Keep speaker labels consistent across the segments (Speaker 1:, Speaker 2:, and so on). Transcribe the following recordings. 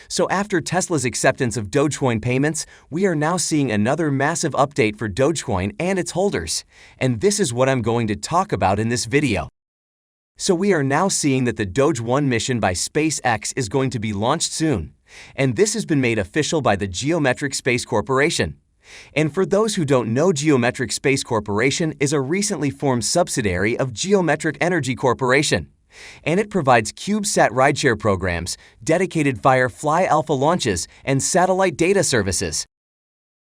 Speaker 1: So after Tesla's acceptance of Dogecoin payments, we are now seeing another massive update for Dogecoin and its holders. And this is what I'm going to talk about in this video. So we are now seeing that the Doge 1 mission by SpaceX is going to be launched soon. And this has been made official by the Geometric Space Corporation. And for those who don't know, Geometric Space Corporation is a recently formed subsidiary of Geometric Energy Corporation. And it provides CubeSat rideshare programs, dedicated Firefly Alpha launches, and satellite data services.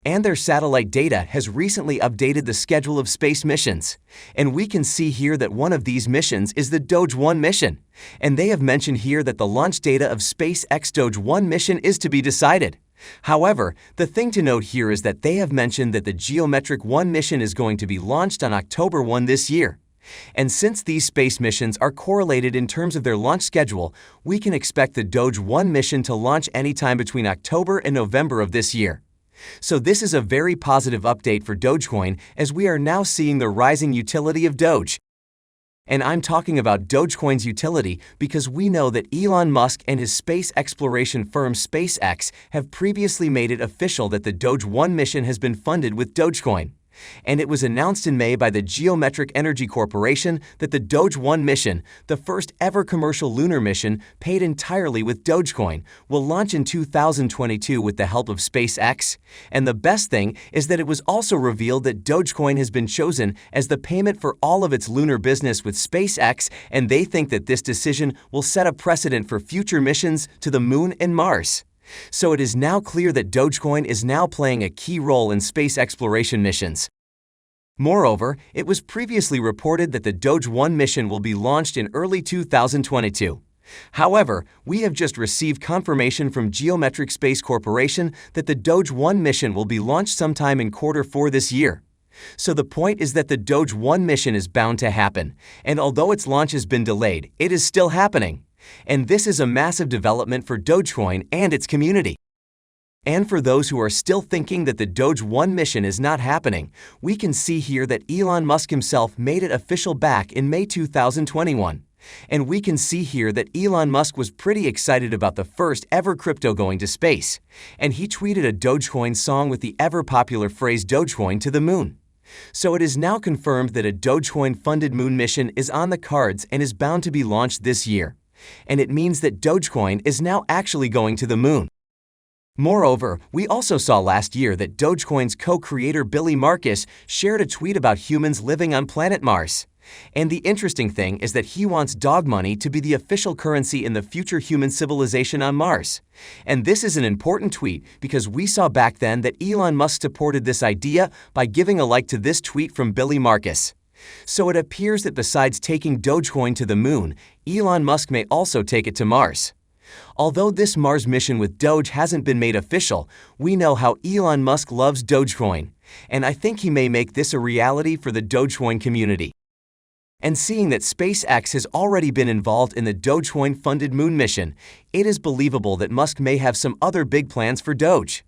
Speaker 1: And their satellite data has recently updated the schedule of space missions. And we can see here that one of these missions is the Doge 1 mission. And they have mentioned here that the launch data of SpaceX Doge 1 mission is to be decided. However, the thing to note here is that they have mentioned that the Geometric 1 mission is going to be launched on October 1 this year. And since these space missions are correlated in terms of their launch schedule, we can expect the Doge 1 mission to launch anytime between October and November of this year. So this is a very positive update for Dogecoin, as we are now seeing the rising utility of Doge. And I'm talking about Dogecoin's utility because we know that Elon Musk and his space exploration firm SpaceX have previously made it official that the Doge 1 mission has been funded with Dogecoin. And it was announced in May by the Geometric Energy Corporation that the Doge 1 mission, the first ever commercial lunar mission paid entirely with Dogecoin, will launch in 2022 with the help of SpaceX. And the best thing is that it was also revealed that Dogecoin has been chosen as the payment for all of its lunar business with SpaceX, and they think that this decision will set a precedent for future missions to the Moon and Mars. So it is now clear that Dogecoin is now playing a key role in space exploration missions. Moreover, it was previously reported that the Doge 1 mission will be launched in early 2022. However, we have just received confirmation from Geometric Space Corporation that the Doge 1 mission will be launched sometime in Q4 this year. So the point is that the Doge 1 mission is bound to happen, and although its launch has been delayed, it is still happening. And this is a massive development for Dogecoin and its community. And for those who are still thinking that the Doge 1 mission is not happening, we can see here that Elon Musk himself made it official back in May 2021. And we can see here that Elon Musk was pretty excited about the first ever crypto going to space. And he tweeted a Dogecoin song with the ever-popular phrase Dogecoin to the moon. So it is now confirmed that a Dogecoin-funded moon mission is on the cards and is bound to be launched this year. And it means that Dogecoin is now actually going to the moon. Moreover, we also saw last year that Dogecoin's co-creator Billy Marcus shared a tweet about humans living on planet Mars. And the interesting thing is that he wants dog money to be the official currency in the future human civilization on Mars. And this is an important tweet because we saw back then that Elon Musk supported this idea by giving a like to this tweet from Billy Marcus. So it appears that besides taking Dogecoin to the moon, Elon Musk may also take it to Mars. Although this Mars mission with Doge hasn't been made official, we know how Elon Musk loves Dogecoin, and I think he may make this a reality for the Dogecoin community. And seeing that SpaceX has already been involved in the Dogecoin-funded moon mission, it is believable that Musk may have some other big plans for Doge.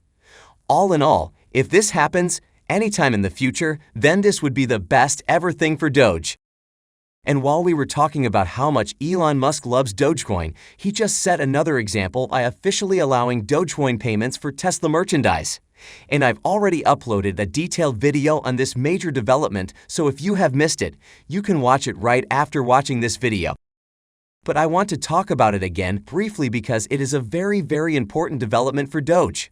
Speaker 1: All in all, if this happens anytime in the future, then this would be the best ever thing for Doge. And while we were talking about how much Elon Musk loves Dogecoin, he just set another example by officially allowing Dogecoin payments for Tesla merchandise. And I've already uploaded a detailed video on this major development, so if you have missed it, you can watch it right after watching this video. But I want to talk about it again briefly because it is a very important development for Doge.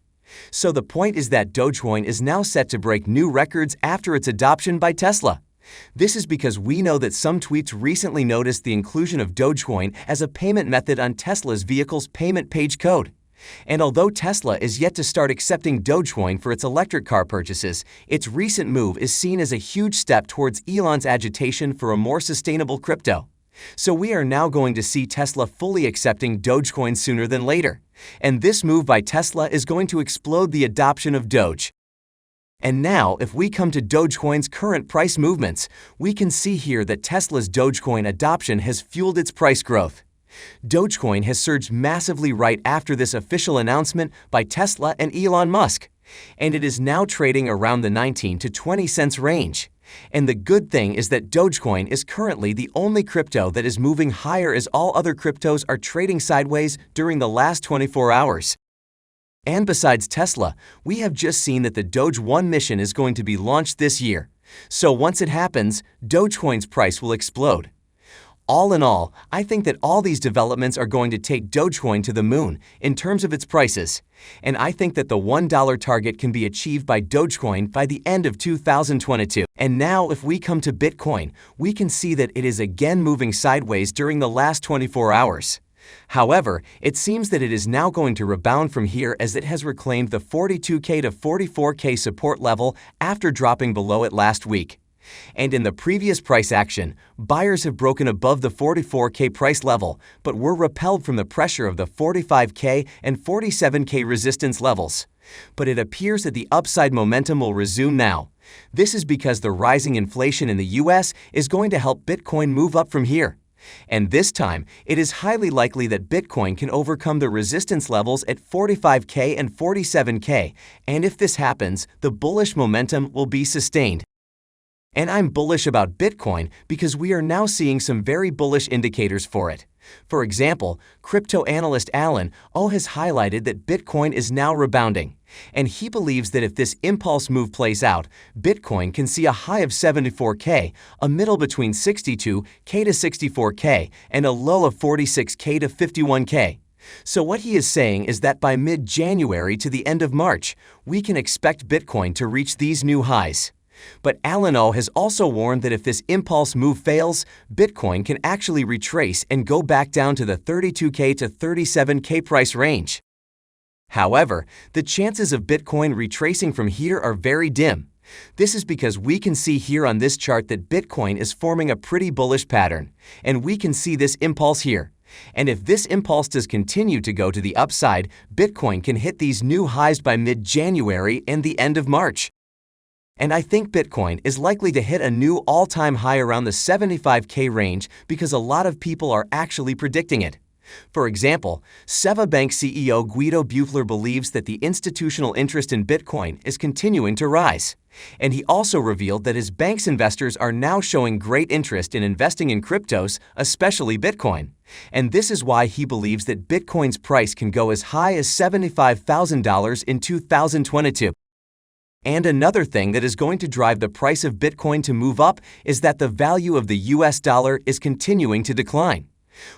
Speaker 1: So the point is that Dogecoin is now set to break new records after its adoption by Tesla. This is because we know that some tweets recently noticed the inclusion of Dogecoin as a payment method on Tesla's vehicle's payment page code. And although Tesla is yet to start accepting Dogecoin for its electric car purchases, its recent move is seen as a huge step towards Elon's agitation for a more sustainable crypto. So we are now going to see Tesla fully accepting Dogecoin sooner than later. And this move by Tesla is going to explode the adoption of Doge. And now, if we come to Dogecoin's current price movements, we can see here that Tesla's Dogecoin adoption has fueled its price growth. Dogecoin has surged massively right after this official announcement by Tesla and Elon Musk, and it is now trading around the 19 to 20 cents range. And the good thing is that Dogecoin is currently the only crypto that is moving higher, as all other cryptos are trading sideways during the last 24 hours. And besides Tesla, we have just seen that the Doge 1 mission is going to be launched this year. So once it happens, Dogecoin's price will explode. All in all, I think that all these developments are going to take Dogecoin to the moon in terms of its prices. And I think that the $1 target can be achieved by Dogecoin by the end of 2022. And now if we come to Bitcoin, we can see that it is again moving sideways during the last 24 hours. However, it seems that it is now going to rebound from here as it has reclaimed the 42K to 44K support level after dropping below it last week. And in the previous price action, buyers have broken above the 44K price level, but were repelled from the pressure of the 45K and 47K resistance levels. But it appears that the upside momentum will resume now. This is because the rising inflation in the US is going to help Bitcoin move up from here. And this time, it is highly likely that Bitcoin can overcome the resistance levels at 45K and 47K, and if this happens, the bullish momentum will be sustained. And I'm bullish about Bitcoin because we are now seeing some very bullish indicators for it. For example, crypto analyst Alan O has highlighted that Bitcoin is now rebounding, and he believes that if this impulse move plays out, Bitcoin can see a high of 74K, a middle between 62K to 64K, and a low of 46K to 51K. So what he is saying is that by mid-January to the end of March, we can expect Bitcoin to reach these new highs. But Alan O has also warned that if this impulse move fails, Bitcoin can actually retrace and go back down to the 32K to 37K price range. However, the chances of Bitcoin retracing from here are very dim. This is because we can see here on this chart that Bitcoin is forming a pretty bullish pattern, and we can see this impulse here. And if this impulse does continue to go to the upside, Bitcoin can hit these new highs by mid-January and the end of March. And I think Bitcoin is likely to hit a new all-time high around the 75K range because a lot of people are actually predicting it. For example, Seva Bank CEO Guido Buechler believes that the institutional interest in Bitcoin is continuing to rise. And he also revealed that his bank's investors are now showing great interest in investing in cryptos, especially Bitcoin. And this is why he believes that Bitcoin's price can go as high as $75,000 in 2022. And another thing that is going to drive the price of Bitcoin to move up is that the value of the US dollar is continuing to decline.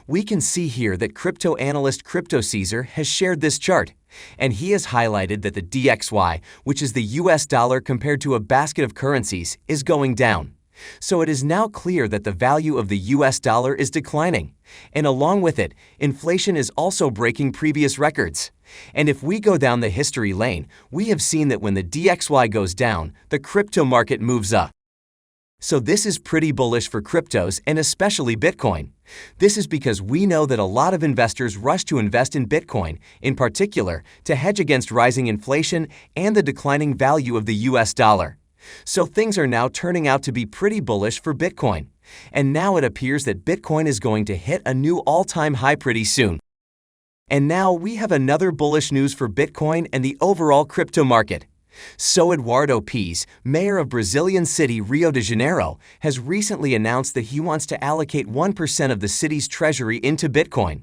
Speaker 1: We can see here that crypto analyst Crypto Caesar has shared this chart, and he has highlighted that the DXY, which is the US dollar compared to a basket of currencies, is going down. So it is now clear that the value of the US dollar is declining, and along with it, inflation is also breaking previous records. And if we go down the history lane, we have seen that when the DXY goes down, the crypto market moves up. So this is pretty bullish for cryptos and especially Bitcoin. This is because we know that a lot of investors rush to invest in Bitcoin, in particular, to hedge against rising inflation and the declining value of the US dollar. So things are now turning out to be pretty bullish for Bitcoin. And now it appears that Bitcoin is going to hit a new all-time high pretty soon. And now we have another bullish news for Bitcoin and the overall crypto market. So Eduardo Paes, mayor of Brazilian city Rio de Janeiro, has recently announced that he wants to allocate 1% of the city's treasury into Bitcoin.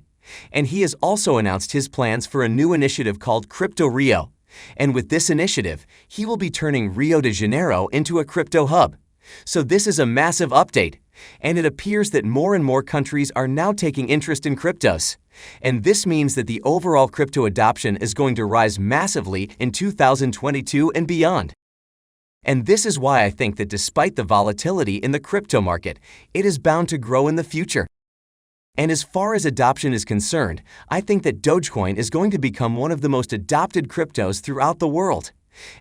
Speaker 1: And he has also announced his plans for a new initiative called Crypto Rio. And with this initiative, he will be turning Rio de Janeiro into a crypto hub. So this is a massive update, and it appears that more and more countries are now taking interest in cryptos. And this means that the overall crypto adoption is going to rise massively in 2022 and beyond. And this is why I think that despite the volatility in the crypto market, it is bound to grow in the future. And as far as adoption is concerned, I think that Dogecoin is going to become one of the most adopted cryptos throughout the world.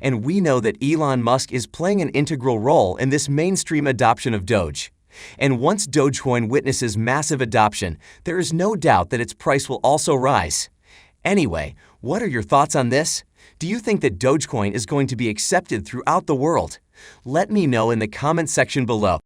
Speaker 1: And we know that Elon Musk is playing an integral role in this mainstream adoption of Doge. And once Dogecoin witnesses massive adoption, there is no doubt that its price will also rise. Anyway, what are your thoughts on this? Do you think that Dogecoin is going to be accepted throughout the world? Let me know in the comment section below.